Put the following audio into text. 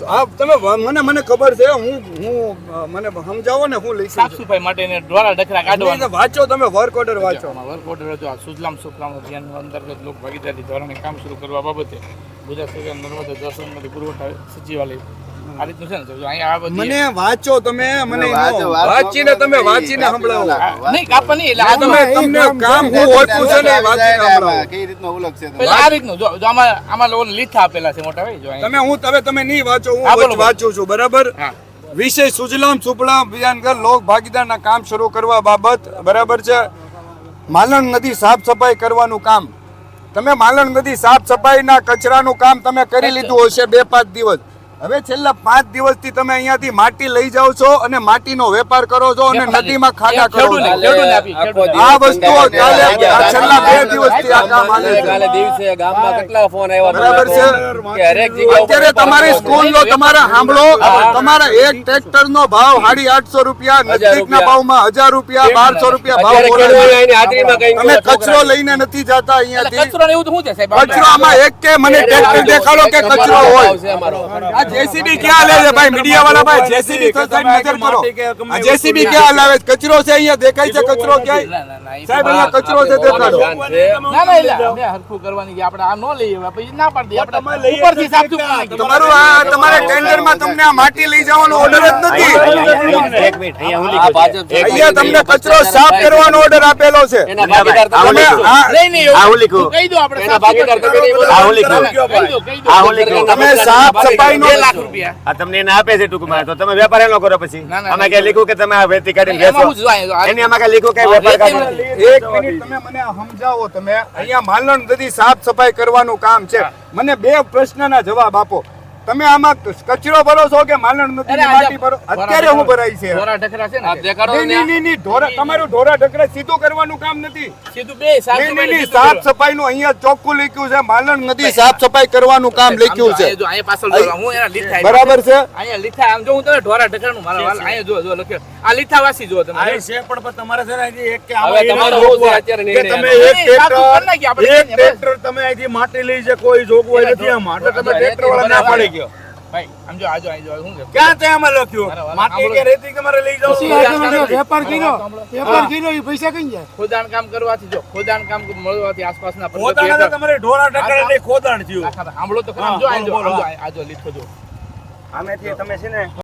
તમે મને ખબર છે હું મને સમજાવો ને હું લઈશ સાફ સફાઈ માટે ને દ્વારા ઢકરા કાઢવાના વાંચો તમે વર્ક ઓર્ડર વાંચો વર્ક ઓર્ડર જો સુજલામ સુફલામ અભિયાન અંતર્ગત લોક ભાગીદારી ધોરણે કામ શરૂ કરવા બાબતે ગુજરાત સરકાર નર્મદા જળસંપત્તિ પુરવઠા સચિવાલય આ રીતનું છે ને અહીંયા આ બધી મને વાંચો તમે મને વાંચીને તમે વાંચીને સંભળાવો નહીં કાપા નહીં એટલે આ તમે તમને કામ હું ઓળખું છે ને વાંચીને સંભળાવો કઈ રીતનો ઉલ્લેખ છે પેલા આ રીતનું જો આમાં લોકો લીથા આપેલા છે મોટા ભાઈ જો તમે નહીં વાંચો હા, હું બોલો. વાંચું છું બરાબર હા વિષય સુજલામ સુફલામ અભિયાન લોક ભાગીદારના કામ શરૂ કરવા બાબત બરાબર છે માલણ નદી સાફ સફાઈ કરવાનું કામ તમે માલણ નદી સાફ સફાઈના કચરાનું કામ તમે કરી લીધું હશે 2-5 દિવસ હવે છેલ્લા 5 દિવસથી તમે અહીંયાથી માટી લઈ જાઓ છો અને માટીનો વેપાર કરો છો અને નદીમાં ખાડા કરો છો આ વસ્તુઓ કાલે છેલ્લા 2 દિવસથી આ કામ હાલે છે કાલે દિવસે ગામમાં કેટલા ફોન આવ્યા બરાબર છે કે હરેક જગ્યાએ અત્યારે તમારી સ્કૂલનો તમારા સાંભળો તમારા એક ટ્રેક્ટરનો ભાવ 850 રૂપિયા નજદીકના ભાવમાં 1000 રૂપિયા 1200 રૂપિયા ભાવ બોલે તમે કચરો લઈને નથી જતા અહીંયાથી કચરો ને એવું તો શું છે સાહેબ કચરો આમાં એક કે મને ટ્રેક્ટર દેખાડો કે કચરો હોય આ જેસીબી ક્યાં લે છે ભાઈ મીડિયા વાળા ભાઈ જેસીબી તો સાહેબ નજર કરો આ જેસીબી ક્યાં લાવે છે કચરો છે અહીંયા દેખાય છે કચરો ક્યાંય સાહેબ અહીંયા કચરો છે દેખાડો ના એટલે હરખું કરવાની કે આપણે આ નો લઈએ પછી ના પાડી દઈએ આપણે ઉપરથી સાફ સુફ તમારું આ તમારે ટેન્ડરમાં તમને આ માટી લઈ જવાનો ઓર્ડર જ નથી એક મિનિટ અહીંયા તમને કચરો સાફ કરવાનો ઓર્ડર આપેલો છે એના ભાગીદાર તમે આ નહીં નહીં આવું લીખું. કહી દો આપણે એના ભાગીદાર તમે નહીં બોલો. આવું લીખું. કહી દો આવું લીખું. તમે સાફ સફાઈનો 2 લાખ રૂપિયા આ તમને એને આપે છે ટૂંકમાં તો તમે વેપાર એનો કરો પછી ના, ના, અમે કઈ લીખું કે તમે આ વેચી કાઢીને એમાં હું વેચો જોઈ એની આમાં કઈ લીખું કે વેપાર કાઢો એક મિનિટ તમે મને આ સમજાવો તમે અહીંયા માલણ નદી સાફ સફાઈ કરવાનું કામ છે મને 2 પ્રશ્નના જવાબ આપો તમે આમાં કચરો ભરો છો કે માલણ નદીની માટી ભરો અત્યારે હું ભરાઈ છે ધોરા ઢકરા છે ને દેખાડો નહીં ઢોરા તમારું ઢોરા ઢકરા સીધું કરવાનું કામ નથી સીધું બે સાફ નહીં સાફ સફાઈનું અહીંયા ચોખ્ખું લખ્યું છે માલણ નદી સાફ સફાઈ કરવાનું કામ લખ્યું છે જો અહીંયા પાછળ જો હું એના લીથા બરાબર છે અહીંયા લીથા આમ જો હું તમે ઢોરા ઢકરાનું મારા વાલ અહીંયા જો લખ્યો આ લીથા વાસી જો તમે છે પણ તમારે છે ને એક કે હવે તમારો શું છે અત્યારે કે નિર્ણય? તમે એક નહીં, સાચું કરી નાખીએ આપણે. એક ટ્રેક્ટર તમે અહીંથી માટી લઈ છે કોઈ જોગવાઈ નથી આમાં એટલે તમે ટ્રેક્ટર વાળા ના પાડી ગયો ભાઈ આમ જો આજો આજો શું કે ક્યાં ત્યાં આમાં લખ્યું માટી કે રેતી તમારે લઈ જાઓ વેપાર કર્યો એ પૈસા કઈ જાય ખોદાણ કામ કરવાથી જો ખોદાણ કામ મળવાથી આસપાસના ખોદાણ તો તમારે ઢોરા ઢકરા એટલે ખોદાણ થયું સાંભળો તો ખરા. જો આજો આજો લીથો જો આમેથી તમે છે ને